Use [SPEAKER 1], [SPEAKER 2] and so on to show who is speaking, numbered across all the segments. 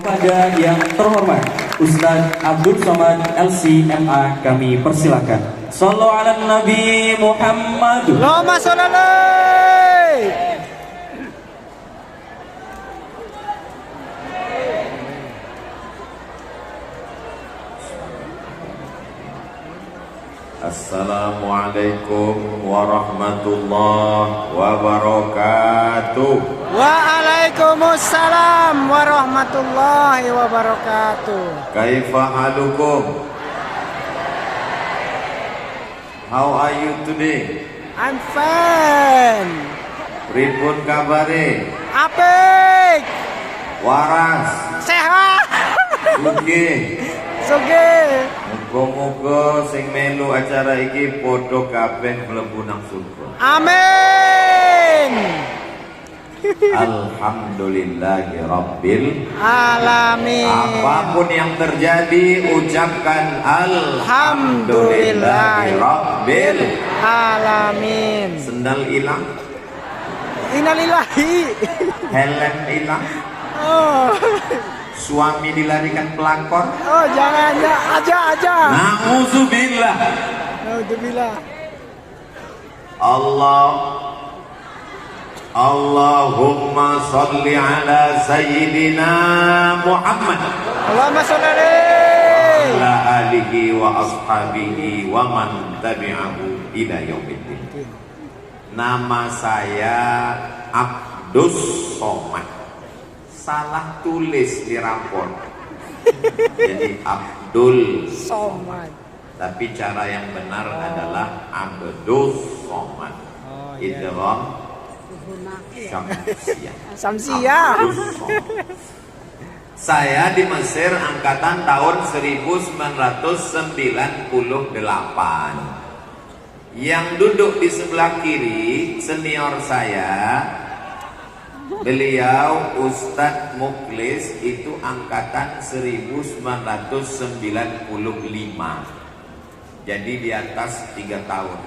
[SPEAKER 1] Pada yang terhormat Ustadz Abdul Somad LCMA kami persilakan. Sallu ala Nabi Muhammad.
[SPEAKER 2] Allahumma sholli alaihi.
[SPEAKER 3] Assalamualaikum warahmatullahi wabarakatuh.
[SPEAKER 2] Waalaikumsalam warahmatullahi wabarakatuh.
[SPEAKER 3] Kaifa halukum? How are you today?
[SPEAKER 2] I'm fine.
[SPEAKER 3] Pripun kabare?
[SPEAKER 2] Apik.
[SPEAKER 3] Waras?
[SPEAKER 2] Sehat.
[SPEAKER 3] Sugih?
[SPEAKER 2] Sugih.
[SPEAKER 3] Muga-muga sing melu acara iki padha kabeh mlebu nang surga.
[SPEAKER 2] Amin.
[SPEAKER 3] Alhamdulillahi Rabbil
[SPEAKER 2] Alamin.
[SPEAKER 3] Apapun yang terjadi ucapkan Alhamdulillahi Rabbil
[SPEAKER 2] Alamin.
[SPEAKER 3] Sendal hilang,
[SPEAKER 2] Innalillahi.
[SPEAKER 3] helm hilang,
[SPEAKER 2] Oh.
[SPEAKER 3] suami dilarikan pelakor.
[SPEAKER 2] Oh, jangan ya, aja.
[SPEAKER 3] Nauzubillah.
[SPEAKER 2] Alhamdulillah.
[SPEAKER 3] Allahumma salli ala Sayyidina Muhammad
[SPEAKER 2] Allahumma sholli alaihi.
[SPEAKER 3] ala alihi wa ashabihi wa man tabi'ahu ila yaumiddin. Nama saya Abdus Somad. Salah tulis di rapor. Jadi Abdul
[SPEAKER 2] Somad.
[SPEAKER 3] Tapi cara yang benar adalah Abdus Somad. Idgham
[SPEAKER 2] Samsiah.
[SPEAKER 3] Saya di Mesir angkatan tahun 1998. Yang duduk di sebelah kiri senior saya, beliau Ustadz Muklis, itu angkatan 1995. Jadi di atas 3 tahun.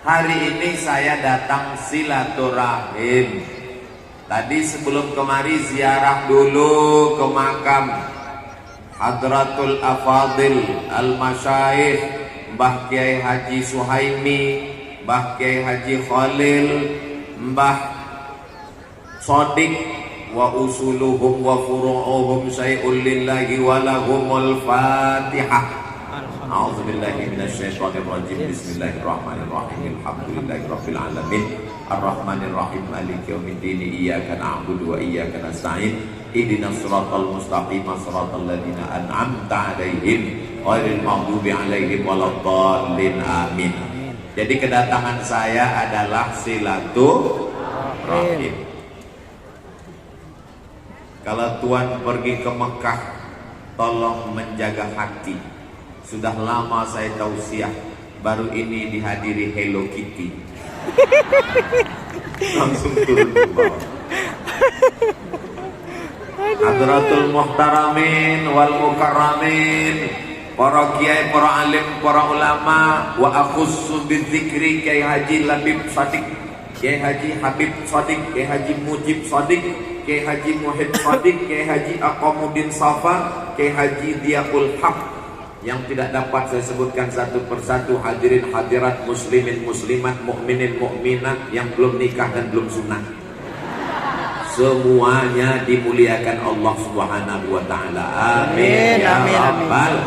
[SPEAKER 3] Hari ini saya datang silaturahim. Tadi sebelum kemari ziarah dulu ke makam Hadratul Afadil Al-Masyaikh Mbah Kiai Haji Suhaimi, Mbah Kiai Haji Khalil, Mbah Sodik, wa usuluhum wa furu'uhum syai'un lillahi wa lahumul Fatihah. A'udzubillahi minasyaitonir rajim. Bismillahirrahmanirrahim. Alhamdulillahi rabbil alamin. Arrahmanir rahim. Maliki yaumiddin. Iyyaka na'budu wa iyyaka nasta'in. Ihdinas siratal mustaqim. Shiratal ladzina an'amta 'alaihim ghairil maghdubi 'alaihim waladdallin. Amin. Jadi kedatangan saya adalah silaturahim. Kalau Tuan pergi ke Mekah, tolong menjaga hati. Sudah lama saya tausiah, baru ini dihadiri Hello Kitty. Langsung turun ke bawah. Hadratul Muhtaramin wal Mukarramin, para kiai, para alim, para ulama, wa akhussu bidzikri Kiai Haji Labib Shadiq, Kiai Haji Habib Shadiq, Kiai Haji Mujib Shadiq, Kiai Haji Muhid Shadiq, Kiai Haji Aqamuddin Safa, Kiai Haji Diakul Haq. Yang tidak dapat saya sebutkan satu persatu, hadirin hadirat, muslimin muslimat, mukminin mukminat yang belum nikah dan belum sunat, semuanya dimuliakan Allah Subhanahu wa taala. Amin ya rabbal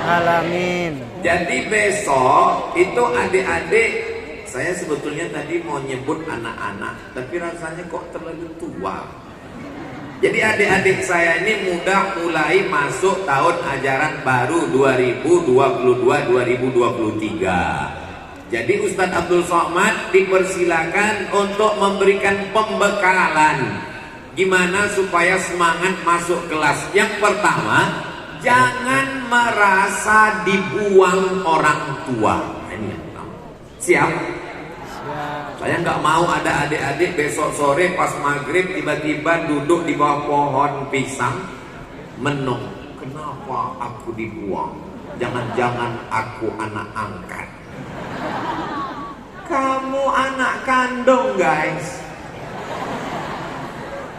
[SPEAKER 2] alamin.
[SPEAKER 3] Jadi besok itu adik-adik, saya sebetulnya tadi mau nyebut anak-anak, tapi rasanya kok terlalu tua. Jadi adik-adik saya ini mudah mulai masuk tahun ajaran baru 2022-2023. Jadi Ustadz Abdul Somad dipersilakan untuk memberikan pembekalan gimana supaya semangat masuk kelas. Yang pertama, jangan merasa dibuang orang tua. Ini yang pertama. Siap? Saya nggak mau ada adik-adik besok sore pas maghrib tiba-tiba duduk di bawah pohon pisang menung. Kenapa aku dibuang? Jangan-jangan aku anak angkat. Kamu anak kandung, guys.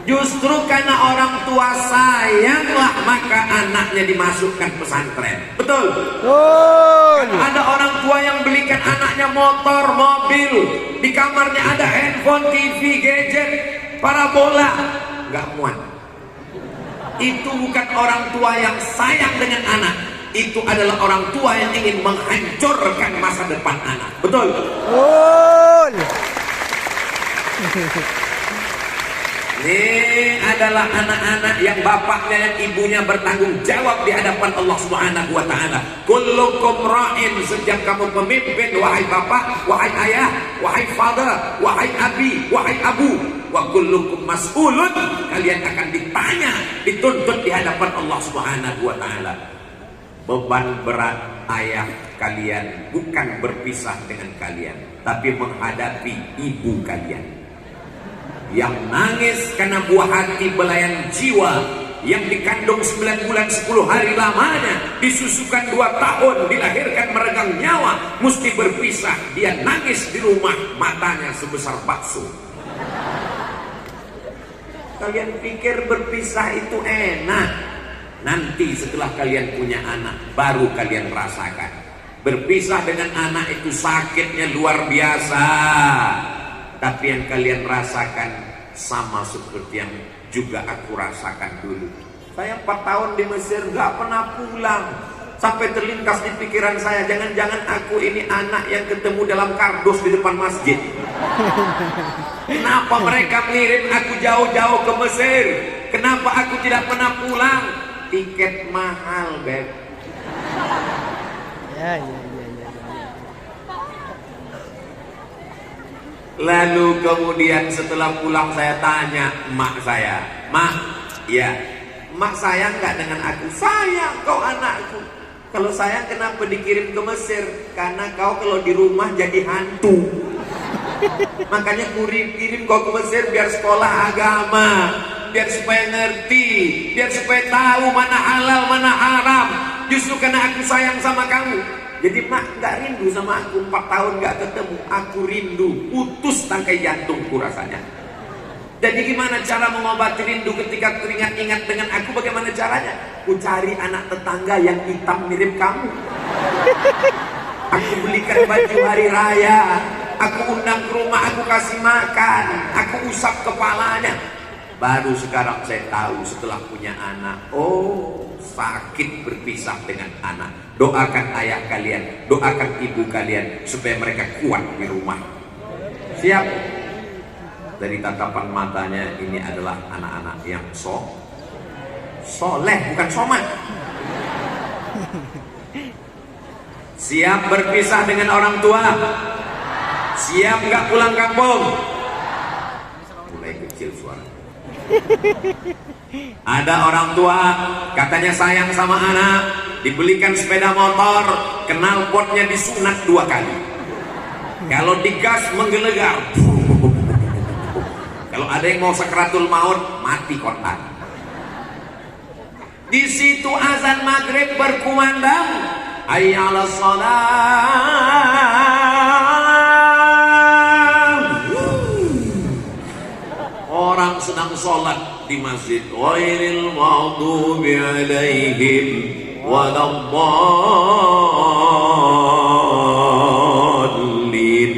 [SPEAKER 3] Justru karena orang tua sayanglah maka anaknya dimasukkan pesantren. Betul?
[SPEAKER 2] Betul.
[SPEAKER 3] Ada orang tua yang belikan anaknya motor, mobil, di kamarnya ada handphone, TV, gadget, parabola, nggak muat. Itu bukan orang tua yang sayang dengan anak. Itu adalah orang tua yang ingin menghancurkan masa depan anak. Betul?
[SPEAKER 2] Betul.
[SPEAKER 3] Ini adalah anak-anak yang bapaknya dan ibunya bertanggung jawab di hadapan Allah Subhanahu wa taala. Kullukum ra'in, sejak kamu pemimpin, wahai bapak, wahai ayah, wahai father, wahai abi, wahai abu, wa kullukum mas'ulun, kalian akan ditanya, dituntut di hadapan Allah Subhanahu wa taala. Beban berat ayah kalian bukan berpisah dengan kalian, tapi menghadapi ibu kalian yang nangis karena buah hati belayan jiwa yang dikandung 9 bulan 10 hari lamanya, disusukan 2 tahun, dilahirkan meregang nyawa, mesti berpisah. Dia nangis di rumah, matanya sebesar bakso. Kalian pikir berpisah itu enak? Nanti setelah kalian punya anak baru kalian rasakan. Berpisah dengan anak itu sakitnya luar biasa. Tapi yang kalian rasakan sama seperti yang juga aku rasakan dulu. Saya 4 tahun di Mesir gak pernah pulang. Sampai terlintas di pikiran saya, jangan-jangan aku ini anak yang ketemu dalam kardus di depan masjid. Kenapa mereka mengirim aku jauh-jauh ke Mesir? Kenapa aku tidak pernah pulang? Tiket mahal, Beb.
[SPEAKER 2] Ya.
[SPEAKER 3] Lalu kemudian setelah pulang saya tanya emak saya, "Mak, ya, emak sayang nggak dengan aku?" "Sayang, kau anakku." "Kalau sayang kenapa dikirim ke Mesir?" "Karena kau kalau di rumah jadi hantu. Makanya kirim kau ke Mesir biar sekolah agama, biar supaya ngerti, biar supaya tahu mana halal mana haram. Justru karena aku sayang sama kamu." Jadi mak gak rindu sama aku, 4 tahun gak ketemu. Aku rindu, putus tangkai jantungku rasanya. Jadi gimana cara mengobati rindu ketika teringat-ingat dengan aku? Bagaimana caranya? Ku cari anak tetangga yang hitam mirip kamu. Aku belikan baju hari raya, aku undang ke rumah, aku kasih makan, aku usap kepalanya. Baru sekarang saya tahu setelah punya anak, oh sakit berpisah dengan anak. Doakan ayah kalian, doakan ibu kalian supaya mereka kuat di rumah. Siap? Dari tatapan matanya ini adalah anak-anak yang soleh, bukan somat. Siap berpisah dengan orang tua? Siap nggak pulang kampung? Mulai kecil suara. Ada orang tua katanya sayang sama anak, dibelikan sepeda motor, knalpotnya disunat 2 kali. Kalau digas menggelegar. Kalau ada yang mau sakratul maut, mati kontak. Di situ azan maghrib berkumandang, hayya 'alas shalah. Orang sedang sholat di masjid, ghairil maghdubi alaihim waladdallin.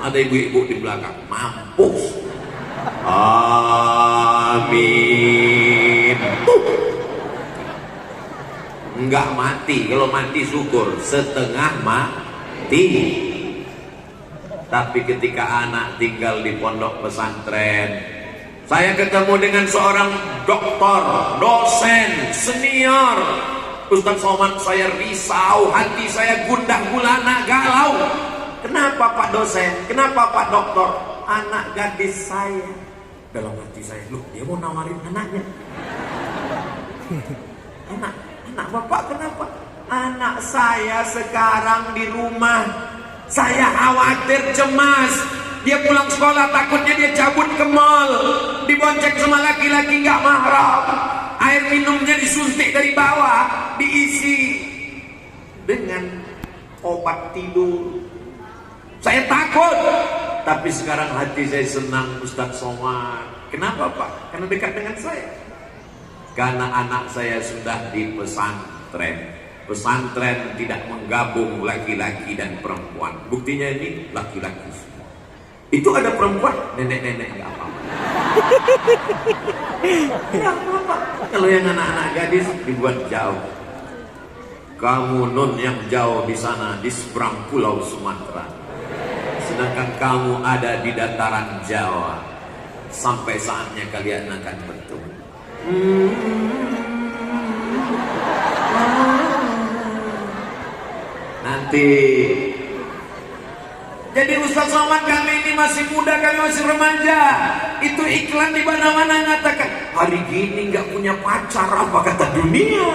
[SPEAKER 3] Ada ibu-ibu di belakang, mampus. Amin. Enggak mati, kalau mati syukur, setengah mati. Tapi ketika anak tinggal di pondok pesantren, saya ketemu dengan seorang doktor, dosen, senior. Ustaz Somad, saya risau, hati saya gundah gulana, galau. Kenapa Pak dosen? Kenapa Pak doktor? Anak gadis saya. Dalam hati saya, loh dia mau nawarin anaknya. Anak bapak kenapa? Anak saya sekarang di rumah. Saya khawatir, cemas. Dia pulang sekolah takutnya dia cabut ke mall, dibonceng sama laki-laki gak mahram. Air minumnya disuntik dari bawah, diisi dengan obat tidur. Saya takut. Tapi sekarang hati saya senang Ustaz Somad. Kenapa Pak? Karena dekat dengan saya. Karena anak saya sudah di pesantren. Pesantren tidak menggabung laki-laki dan perempuan. Buktinya ini laki-laki semua. Itu ada perempuan, nenek-nenek nggak apa-apa. Ya apa-apa. Kalau yang anak-anak gadis dibuat jauh. Kamu nun yang jauh di sana di seberang pulau Sumatera. Sedangkan kamu ada di dataran Jawa. Sampai saatnya kalian akan bertemu. Nanti. Jadi Ustaz Somad, kami ini masih muda, kami masih remaja. Itu iklan di mana-mana ngatakan hari gini nggak punya pacar, apa kata dunia.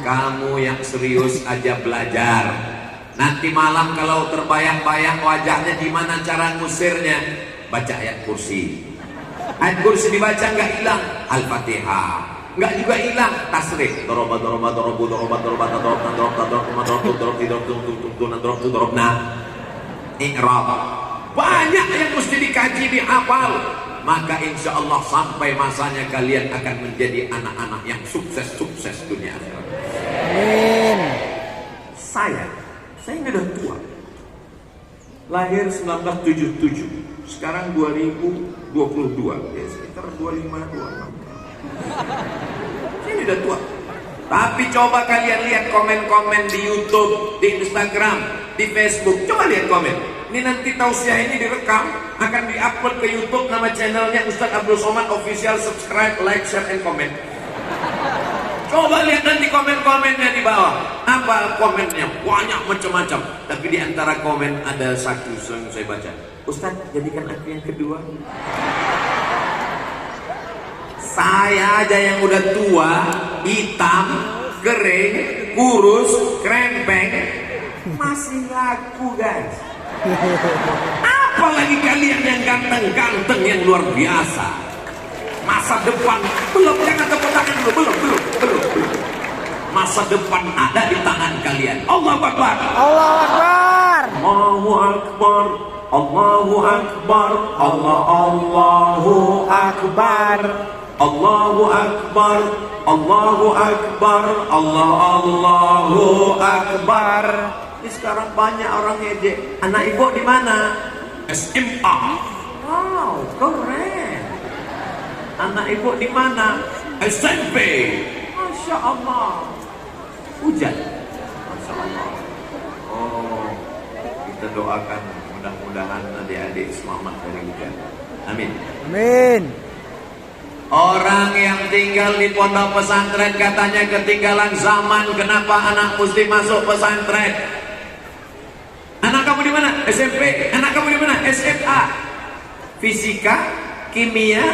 [SPEAKER 3] Kamu yang serius aja belajar. Nanti malam kalau terbayang-bayang wajahnya gimana cara ngusirnya, baca ayat kursi. Ayat kursi dibaca nggak hilang, Al-Fatihah. Nggak juga hilang tasrif. I'rab. Banyak yang mesti dikaji, dihafal. Maka insya Allah sampai masanya kalian akan menjadi anak-anak yang sukses dunia akhirat.
[SPEAKER 2] Amin.
[SPEAKER 3] Saya ini udah tua. Lahir 1977. Sekarang 2022. Ya sekitar 25-26. Ini udah tua. Tapi coba kalian lihat komen-komen di YouTube, di Instagram, di Facebook. Coba lihat komen. Ini nanti tausiah ini direkam, akan diupload ke YouTube, nama channelnya Ustaz Abdul Somad Official. Subscribe, like, share, and comment. Coba lihat nanti komen-komennya di bawah. Apa komennya? Banyak macam-macam. Tapi di antara komen ada satu yang saya baca. Ustaz, jadikan aku yang kedua. Saya aja yang udah tua, hitam, kering, kurus, krempeng, masih laku guys. Apalagi kalian yang ganteng-ganteng yang luar biasa. Masa depan belum, jangan tepuk tangan dulu, belum. Masa depan ada di tangan kalian. Allahu Akbar.
[SPEAKER 2] Allahu Akbar.
[SPEAKER 3] Allahu Akbar. Allahu Akbar. Allahu Akbar. Allahu Akbar. Allahu Akbar. Allahu Akbar. Ini sekarang banyak orang ngejek. Anak ibu di mana? SMA. Wow, keren. Anak ibu di mana? SMP. Masya Allah. Hujan. Masya Allah. Oh, kita doakan mudah-mudahan adik-adik selamat dari hujan. Amin.
[SPEAKER 2] Amin.
[SPEAKER 3] Orang yang tinggal di pondok pesantren katanya ketinggalan zaman. Kenapa anak mesti masuk pesantren? Anak kamu di mana? SMP. Anak kamu di mana? SMA. Fisika, kimia,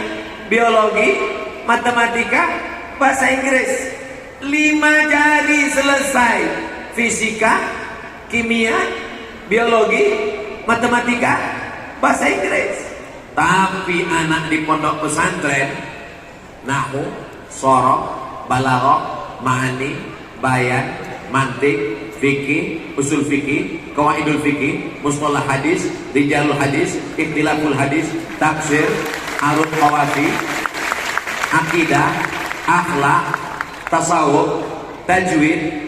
[SPEAKER 3] biologi, matematika, bahasa Inggris. 5 jadi selesai. Fisika, kimia, biologi, matematika, bahasa Inggris. Tapi anak di pondok pesantren, nahwu, sorof, balaghah, ma'ani, bayan, mantik, fikih, usul fikih, qawaidul fikih, mustalah hadis, rijalul hadis, ikhtilaful hadis, tafsir, arut qawasi, akidah, akhlak, tasawuf, tajwid,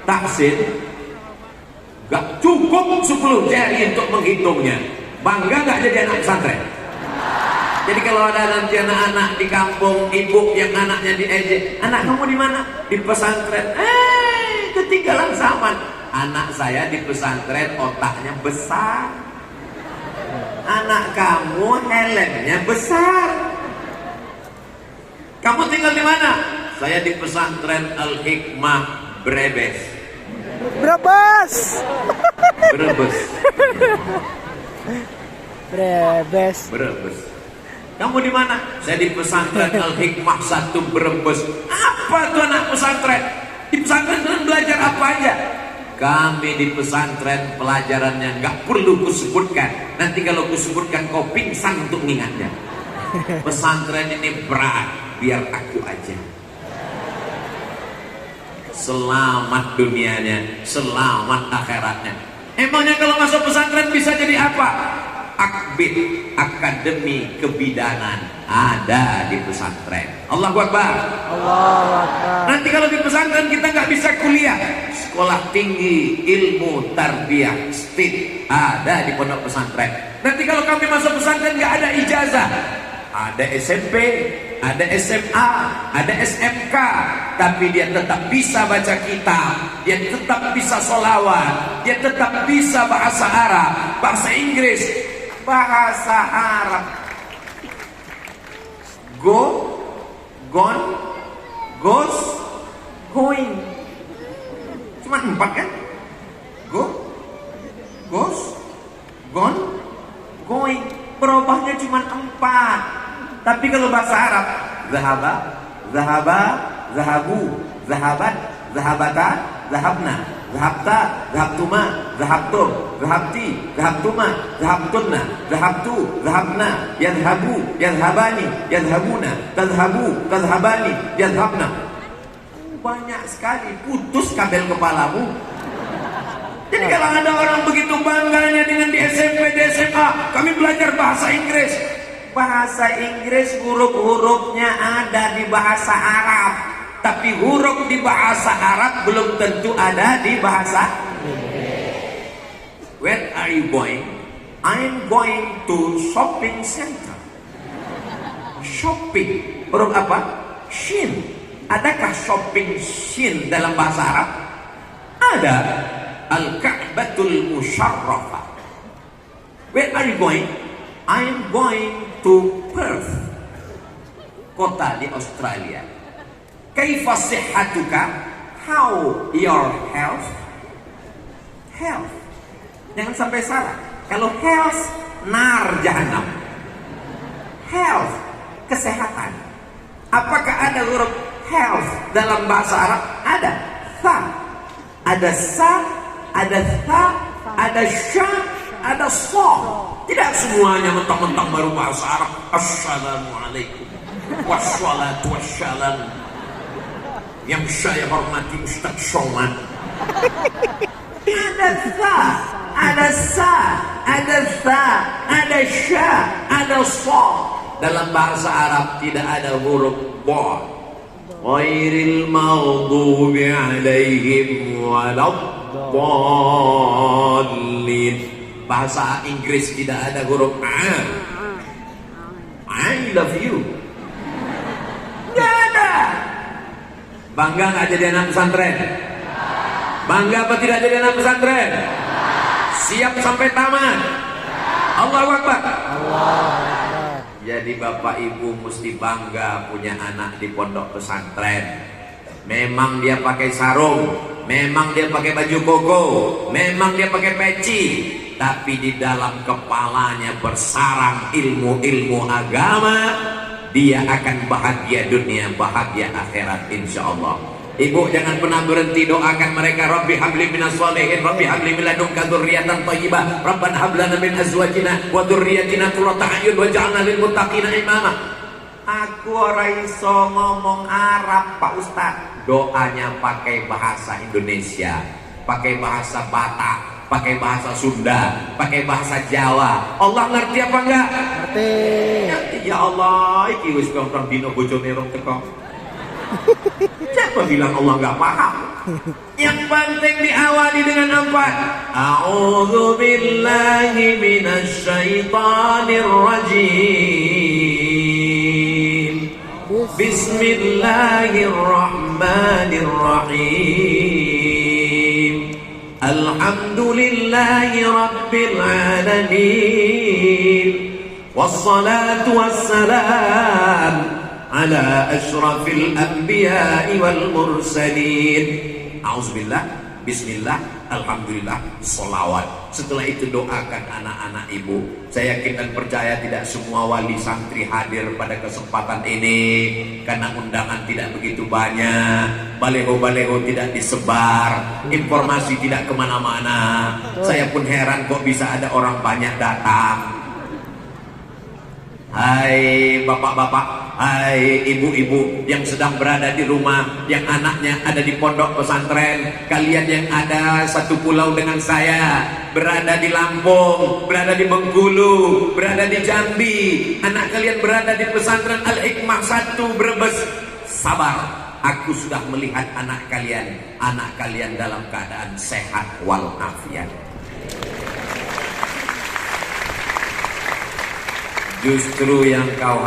[SPEAKER 3] tahsin. Gak cukup 10 jari untuk menghitungnya. Bangga gak jadi anak pesantren? Jadi kalau ada nanti anak-anak di kampung, ibu yang anaknya diejek, anak kamu di mana? Di pesantren. Ketinggalan zaman. Anak saya di pesantren otaknya besar. Anak kamu helmnya besar. Kamu tinggal di mana? Saya di pesantren Al-Hikmah Brebes.
[SPEAKER 2] Brebes.
[SPEAKER 3] Brebes.
[SPEAKER 2] Brebes.
[SPEAKER 3] Brebes. Kamu di mana? Saya di pesantren Al-Hikmah 1 Brebes. Apa tuh anak pesantren? Di pesantren belajar apa aja? Kami di pesantren pelajarannya nggak perlu kusebutkan. Nanti kalau kusebutkan kau pingsan untuk mengingatnya. Pesantren ini berat, biar aku aja. Selamat dunianya, selamat akhiratnya. Emangnya kalau masuk pesantren bisa jadi apa? Akbid, akademi kebidanan ada di pesantren. Allahu Akbar.
[SPEAKER 2] Allahu Akbar.
[SPEAKER 3] Nanti kalau di pesantren kita nggak bisa kuliah, sekolah tinggi ilmu tarbiyah STID ada di pondok pesantren. Nanti kalau kami masuk pesantren nggak ada ijazah, ada SMP, ada SMA, ada SMK, tapi dia tetap bisa baca kitab, dia tetap bisa sholawat, dia tetap bisa bahasa Arab, bahasa Inggris, bahasa Arab. Go, gone, goes, going. Cuma 4 kan? Go, goes, gone, going. Berubahnya cuma 4. Tapi kalau bahasa Arab, zahaba, zahaba, zahabu, zahabat, zahabata, zahabna, zahabta, zahabtuma, zahabtum, zahabti, zahabtuma, zahabtunna, zahabtu, zahabna, yadhabu, yadhabani, yadhabuna, tadhabu, tadhabani, yadhabna. Banyak sekali, putus kabel kepalamu. Jadi kalau ada orang begitu bangganya dengan di SMP, di SMA, kami belajar bahasa Inggris. Bahasa Inggris huruf-hurufnya ada di bahasa Arab, tapi huruf di bahasa Arab belum tentu ada di bahasa Inggris. Where are you going? I'm going to shopping center. Shopping, huruf apa? Shin. Adakah shopping shin dalam bahasa Arab? Ada. Al-Ka'batul Musharrafah. Where are you going? I'm going to Perth, kota di Australia. Kaifa sihhatuka? How your health? Health. Jangan sampai salah. Kalau health, nar jahanam. Health, kesehatan. Apakah ada huruf health dalam bahasa Arab? Ada. Sa. Ada sa, ada tha, ada sya, ada so. Tidak semuanya mentang-mentang baru bahasa Arab. Assalamualaikum wassalatu wassalam. Yang saya hormati Ustaz Somad. Ada sa, ada sa, ada tha, ada sya, ada so. Dalam bahasa Arab tidak ada huruf ba. Ghairil maghdubi alaihim waladdallin. Bahasa Inggris tidak ada huruf A. I love you. Nggak ada. Bangga nggak jadi anak pesantren? Bangga apa tidak jadi anak pesantren? Siap sampai tamat? Allahu Akbar. Jadi bapak ibu mesti bangga punya anak di pondok pesantren. Memang dia pakai sarung, memang dia pakai baju koko, memang dia pakai peci, tapi di dalam kepalanya bersarang ilmu-ilmu agama. Dia akan bahagia dunia, bahagia akhirat insyaallah. Ibu jangan pernah berhenti doakan mereka. Rabbi habli minas sholihin, Rabbi habli min ladunka dzurriyyatan thayyibah, Rabbana hab lana min azwajina wa dzurriyyatina qurrata a'yun waj'alna lil muttaqina imama. Aku ora iso ngomong Arab Pak Ustaz. Doanya pakai bahasa Indonesia, pakai bahasa Batak, pakai bahasa Sunda, pakai bahasa Jawa. Allah ngerti apa enggak? Ngerti. Ya Allah, iki wis kong dino bojone rong teko. Siapa bilang Allah nggak paham? Yang penting diawali dengan 4. A'udzu billahi minasy syaithanir rajim. Bismillahirrahmanirrahim. Alhamdulillahi rabbil alamin. Wassalatu wassalam ala asyrafil anbiya'i wal mursalin. Auzubillah, bismillah, alhamdulillah, sholawat. Setelah itu doakan anak-anak ibu. Saya yakin dan percaya tidak semua wali santri hadir pada kesempatan ini karena undangan tidak begitu banyak, baleho-baleho tidak disebar, informasi tidak kemana-mana. Saya pun heran kok bisa ada orang banyak datang. Hai bapak-bapak, hai ibu-ibu yang sedang berada di rumah, yang anaknya ada di pondok pesantren, kalian yang ada satu pulau dengan saya, berada di Lampung, berada di Bengkulu, berada di Jambi, anak kalian berada di pesantren Al-Hikmah 1 Brebes. Sabar, aku sudah melihat anak kalian dalam keadaan sehat walafiat. Justru yang kau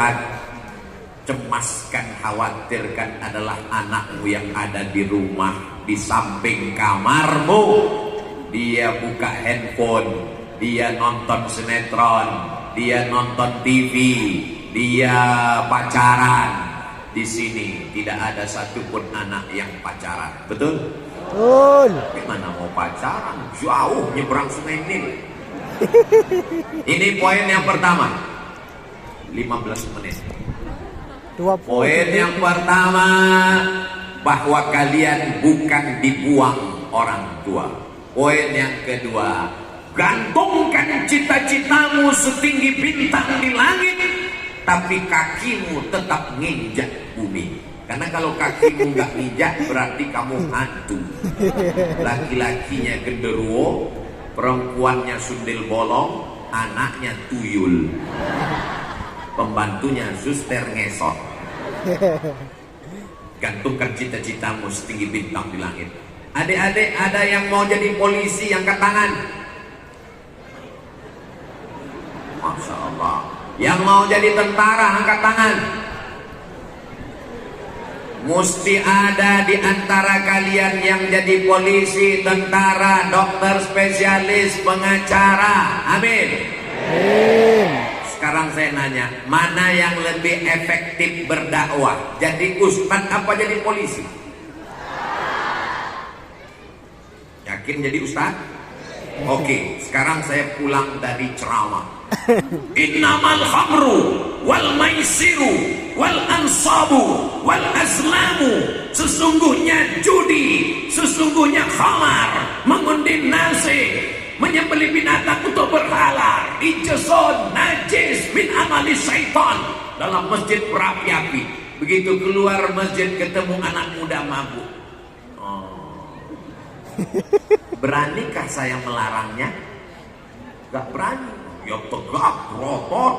[SPEAKER 3] cemaskan, khawatirkan adalah anakmu yang ada di rumah, di samping kamarmu. Dia buka handphone, dia nonton sinetron, dia nonton TV, dia pacaran. Di sini tidak ada satupun anak yang pacaran, betul?
[SPEAKER 2] Betul.
[SPEAKER 3] Gimana mau pacaran? Jauh nyebrang Sungai Nil. Ini poin yang pertama. 15 menit.
[SPEAKER 2] 20.
[SPEAKER 3] Poin yang pertama, bahwa kalian bukan dibuang orang tua. Poin yang kedua, gantungkan cita-citamu setinggi bintang di langit, tapi kakimu tetap nginjak bumi. Karena kalau kakimu nggak nginjak, berarti kamu hantu. Laki-lakinya genderuwo, perempuannya sundel bolong, anaknya tuyul, pembantunya suster ngesot. Gantungkan cita-citamu setinggi bintang di langit. Adik-adik, ada yang mau jadi polisi, angkat tangan. Masya Allah. Yang mau jadi tentara, angkat tangan. Mesti ada di antara kalian yang jadi polisi, tentara, dokter, spesialis, pengacara. Amin.
[SPEAKER 2] Amin.
[SPEAKER 3] Sekarang saya nanya, mana yang lebih efektif berdakwah? Jadi ustadz apa jadi polisi? Yakin jadi ustadz? Oke, sekarang saya pulang dari ceramah. Innamal khamru wal maisiru wal ansabu wal azlamu. Sesungguhnya judi, sesungguhnya khamar, mengundi nasi, menyembelih binatang untuk berhala, ijazon najis min amali syaitan. Dalam masjid berapi-api, begitu keluar masjid ketemu anak muda mabuk. Beranikah saya melarangnya? Gak berani. Ya tegak, rotot.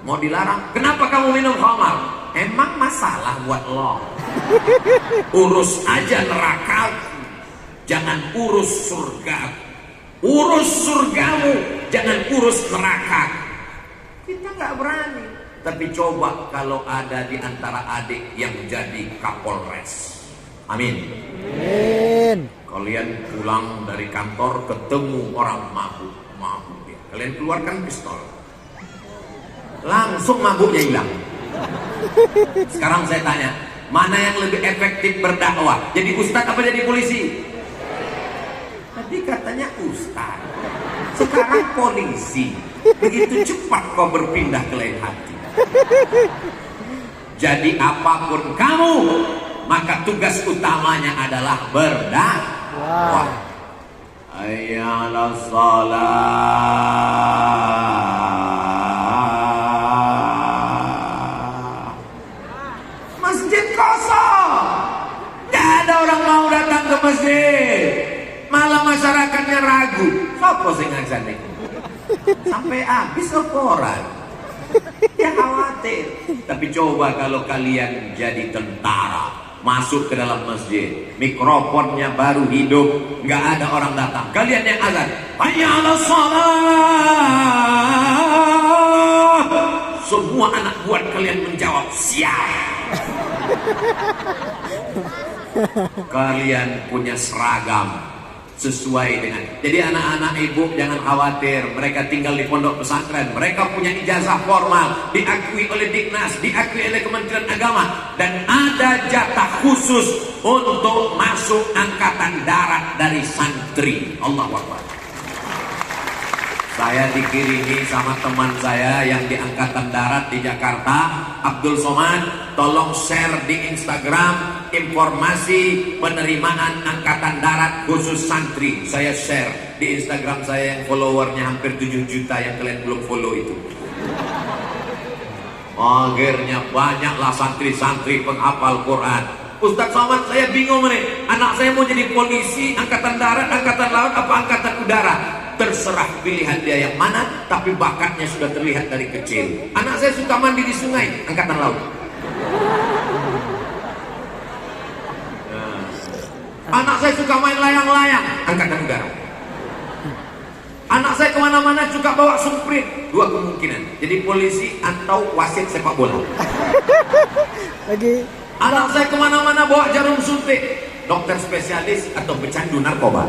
[SPEAKER 3] Mau dilarang? Kenapa kamu minum khamar? Emang masalah buat lo? Urus aja neraka, jangan urus surga. Urus surgamu, jangan urus neraka. Kita nggak berani. Tapi coba kalau ada di antara adik yang jadi Kapolres. Amin.
[SPEAKER 2] Amin.
[SPEAKER 3] Kalian pulang dari kantor ketemu orang mabuk. Kalian keluarkan pistol, langsung mabuknya hilang. Sekarang saya tanya, mana yang lebih efektif berdakwah? Jadi ustadz apa jadi polisi? Tadi katanya ustadz, sekarang polisi. Begitu cepat kau berpindah ke lain hati. Jadi apapun kamu, maka tugas utamanya adalah berdakwah. Hayya 'alas shalah. Masjid kosong, nggak ada orang mau datang ke masjid, malah masyarakatnya ragu. Sopo sing ngajar nih? Sampai habis koran. Ya khawatir. Tapi coba kalau kalian jadi tentara, masuk ke dalam masjid, mikrofonnya baru hidup, nggak ada orang datang, kalian yang azan, hayya 'alas shalah, semua anak buah kalian menjawab siap. Kalian punya seragam sesuai dengan. Jadi anak-anak ibu jangan khawatir, mereka tinggal di pondok pesantren, mereka punya ijazah formal, diakui oleh Diknas, diakui oleh Kementerian Agama, dan ada jatah khusus untuk masuk angkatan darat dari santri. Allahu Akbar. Saya dikirimi sama teman saya yang di angkatan darat di Jakarta, Abdul Somad, tolong share di Instagram informasi penerimaan angkatan darat khusus santri. Saya share di Instagram saya yang followernya hampir 7 juta, yang kalian belum follow itu. Akhirnya banyaklah santri-santri penghafal Quran. Ustaz Somad, saya bingung nih, anak saya mau jadi polisi, angkatan darat, angkatan laut, apa angkatan udara? Terserah pilihan dia yang mana, tapi bakatnya sudah terlihat dari kecil. Anak saya suka mandi di sungai, angkatan laut. Anak saya suka main layang-layang, angkatan udara. Anak saya kemana-mana suka bawa sumprit, dua kemungkinan, jadi polisi atau wasit sepak bola.
[SPEAKER 2] Lagi.
[SPEAKER 3] Anak saya kemana-mana bawa jarum suntik, dokter spesialis atau pecandu narkoba.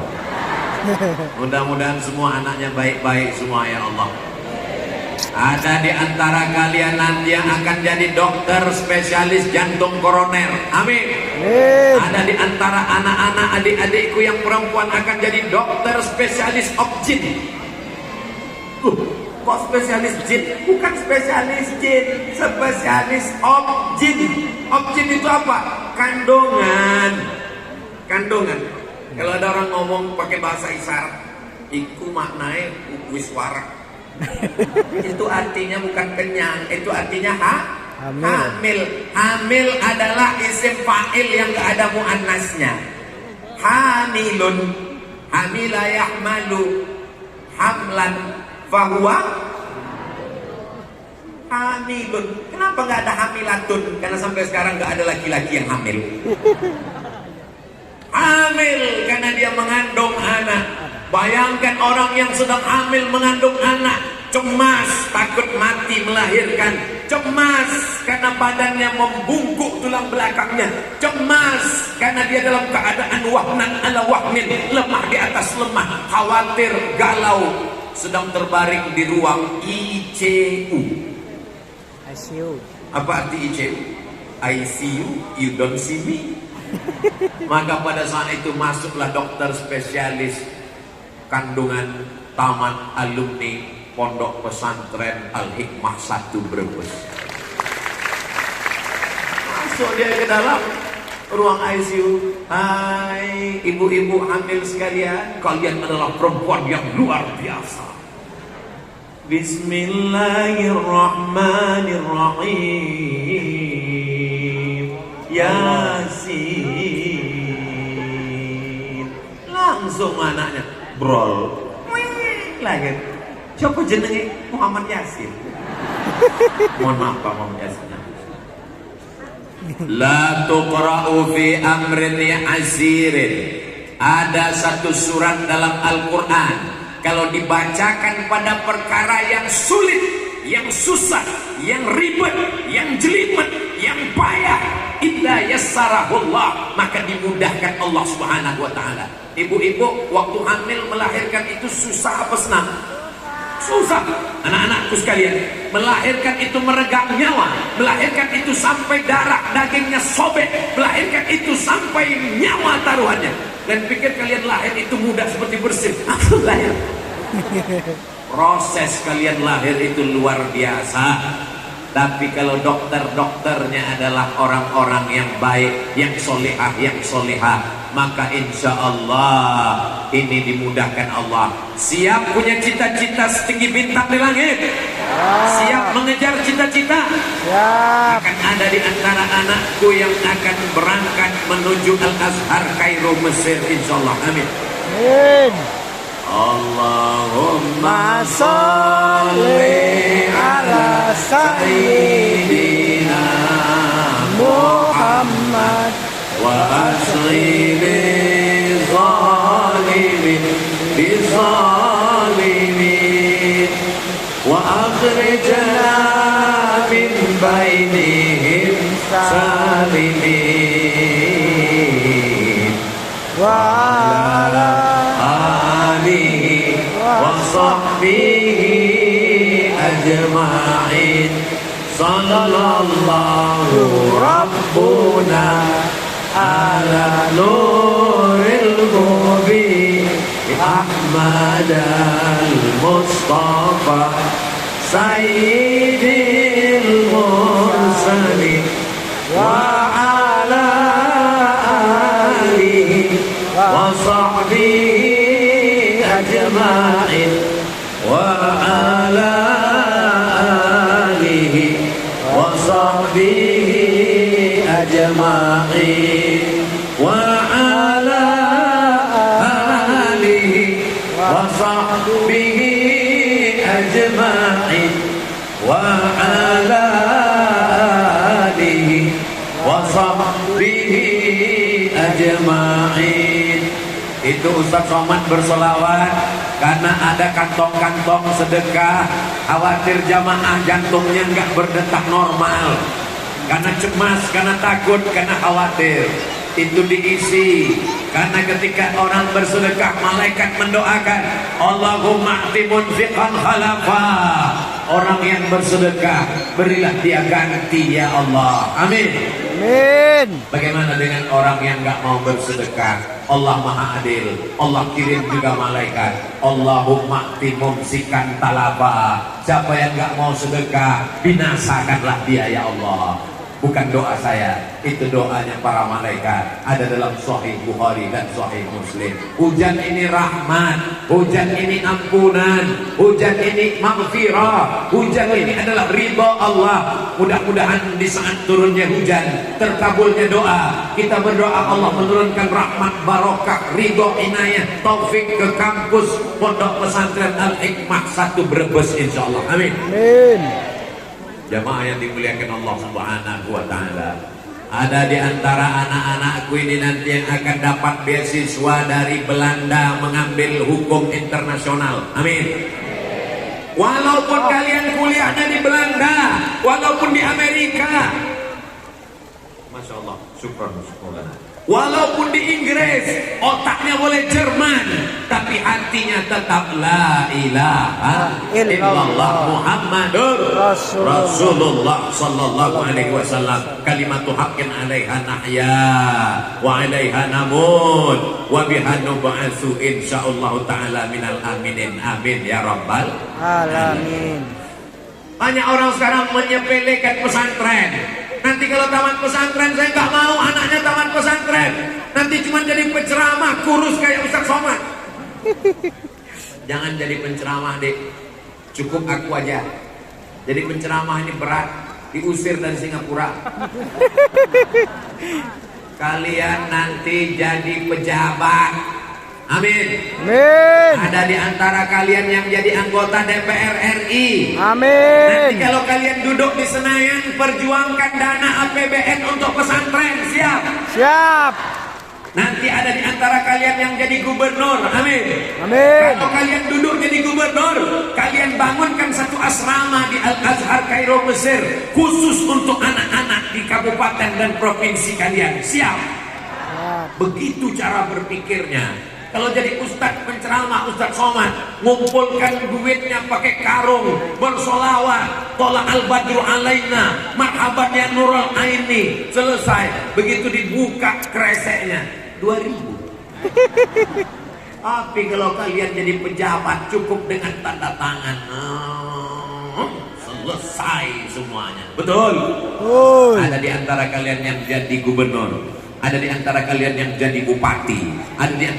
[SPEAKER 3] Mudah-mudahan semua anaknya baik-baik semua ya Allah. Ada di antara kalian nanti yang akan jadi dokter spesialis jantung koroner. Amin. Ada di antara anak-anak adik-adikku yang perempuan akan jadi dokter spesialis objin. Kok spesialis jin? Bukan spesialis jin, spesialis objin. Objin itu apa? Kandungan. Kandungan. Kalau ada orang ngomong pakai bahasa isyarat, iku maknanya wiswara. Itu artinya bukan kenyang, itu artinya hamil. Hamil adalah isim fa'il yang gak ada muannasnya. Hamilun, hamila yahmalu, hamlan fahuwa hamilun. Kenapa gak ada hamilatun? Karena sampai sekarang gak ada laki-laki yang hamil. Hamil karena dia mengandung anak. Bayangkan orang yang sedang hamil mengandung anak, cemas, takut mati melahirkan, cemas karena badannya membungkuk tulang belakangnya, cemas karena dia dalam keadaan wahnan ala wahnin, lemah di atas lemah, khawatir, galau, sedang terbaring di ruang ICU.
[SPEAKER 2] ICU.
[SPEAKER 3] Apa arti ICU? ICU, you don't see me. Maka pada saat itu masuklah dokter spesialis kandungan taman alumni Pondok Pesantren Al-Hikmah 1 Brebes. Masuk dia ke dalam ruang ICU. Hai ibu-ibu hamil sekalian, kalian adalah perempuan yang luar biasa. Bismillahirrahmanirrahim. Yasin. Langsung anaknya brol lagi. Siapa jenenge? Muhammad Yasin. Mohon maaf Pak Muhammad Yasin. La tuqra'u fi amrin ya'zirin. Ada satu surat dalam Al-Quran, kalau dibacakan pada perkara yang sulit, yang susah, yang ribet, yang jelimet, yang payah, illa yassarahullah, maka dimudahkan Allah Subhanahu wa taala. Ibu-ibu waktu hamil melahirkan itu susah apa senang? Susah. Anak-anakku sekalian, melahirkan itu meregang nyawa, melahirkan itu sampai darah dagingnya sobek, melahirkan itu sampai nyawa taruhannya. Dan pikir kalian lahir itu mudah seperti bersin. Aku lahir. Proses kalian lahir itu luar biasa. Tapi kalau dokter-dokternya adalah orang-orang yang baik, yang solehah, yang solehah, maka insya Allah ini dimudahkan Allah. Siap punya cita-cita setinggi bintang di langit? Siap mengejar cita-cita? Akan ada di antara anakku yang akan berangkat menuju Al-Azhar Kairo Mesir, insya Allah. Amin. Allahumma salli ala sayyidina Muhammad wa asli bizalimin wa akhrijna min bainihim salimin wa ala sahbihi ajma'in. Sallallahu rabbuna ala nuril mubin Ahmad al-Mustafa sayyidil mursalin wa ala alihi wa sahbihi ajma'in wa ala alihi wa ajma'in wa ala alihi wa sahbihi ajma'in wa ala alihi wa sahbihi ajma'in. Itu Ustaz Somad bersolawat karena ada kantong-kantong sedekah, khawatir jamaah jantungnya nggak berdetak normal, karena cemas, karena takut, karena khawatir. Itu diisi karena ketika orang bersedekah, malaikat mendoakan, Allahumma a'ti munfiqan khalafa. Orang yang bersedekah, berilah dia ganti ya Allah. Amin.
[SPEAKER 2] Amin.
[SPEAKER 3] Bagaimana dengan orang yang nggak mau bersedekah? Allah Maha Adil. Allah kirim juga malaikat. Allahumma a'ti mumsikan talafa. Siapa yang nggak mau sedekah, binasakanlah dia ya Allah. Bukan doa saya, itu doanya para malaikat. Ada dalam Sahih Bukhari dan Sahih Muslim. Hujan ini rahmat, hujan ini ampunan, hujan ini maghfirah, hujan ini adalah ridha Allah. Mudah-mudahan di saat turunnya hujan, terkabulnya doa, kita berdoa Allah menurunkan rahmat, barokah, ridha, inayah, taufik ke kampus Pondok Pesantren Al-Hikmah 1 Brebes insyaallah. Amin.
[SPEAKER 2] Amin.
[SPEAKER 3] Jamaah yang dimuliakan Allah Subhanahu wa taala. Ada di antara anak-anakku ini nanti yang akan dapat beasiswa dari Belanda mengambil hukum internasional. Amin. Walaupun kalian kuliahnya di Belanda, walaupun di Amerika, Masya Allah, syukur. Walaupun di Inggris, otaknya boleh Jerman, tapi hatinya tetap la ilaha illallah Muhammadur Rasulullah sallallahu alaihi wasallam. Kalimatu haqqin 'alaiha nahya wa 'alaiha namut wa biha nub'atsu insyaallah taala minal aminin. Amin ya rabbal
[SPEAKER 2] Alamin.
[SPEAKER 3] Banyak orang sekarang menyepelekan pesantren. Nanti kalau taman pesantren, saya nggak mau anaknya taman pesantren. Nanti cuma jadi penceramah, kurus kayak Ustaz Somad. Jangan jadi penceramah, Dek. Cukup aku aja. Jadi penceramah ini berat, diusir dari Singapura. Kalian nanti jadi pejabat. Amin.
[SPEAKER 2] Amin.
[SPEAKER 3] Ada di antara kalian yang jadi anggota DPR RI.
[SPEAKER 2] Amin.
[SPEAKER 3] Nanti kalau kalian duduk di Senayan, perjuangkan dana APBN untuk pesantren. Siap?
[SPEAKER 2] Siap.
[SPEAKER 3] Nanti ada di antara kalian yang jadi gubernur. Amin.
[SPEAKER 2] Amin.
[SPEAKER 3] Kalau kalian duduk jadi gubernur, kalian bangunkan satu asrama di Al-Azhar Kairo Mesir, khusus untuk anak-anak di kabupaten dan provinsi kalian. Siap? Begitu cara berpikirnya. Kalau jadi ustadz penceramah, Ustaz Somad, ngumpulkan duitnya pakai karung, bersolawat, tola al-badru alaina, marhaban ya nurul aini, selesai. Begitu dibuka kreseknya 2000. Tapi kalau kalian jadi pejabat, cukup dengan tanda tangan, selesai semuanya. Betul? Ada di antara kalian yang jadi gubernur, ada di antara kalian yang jadi bupati, ada di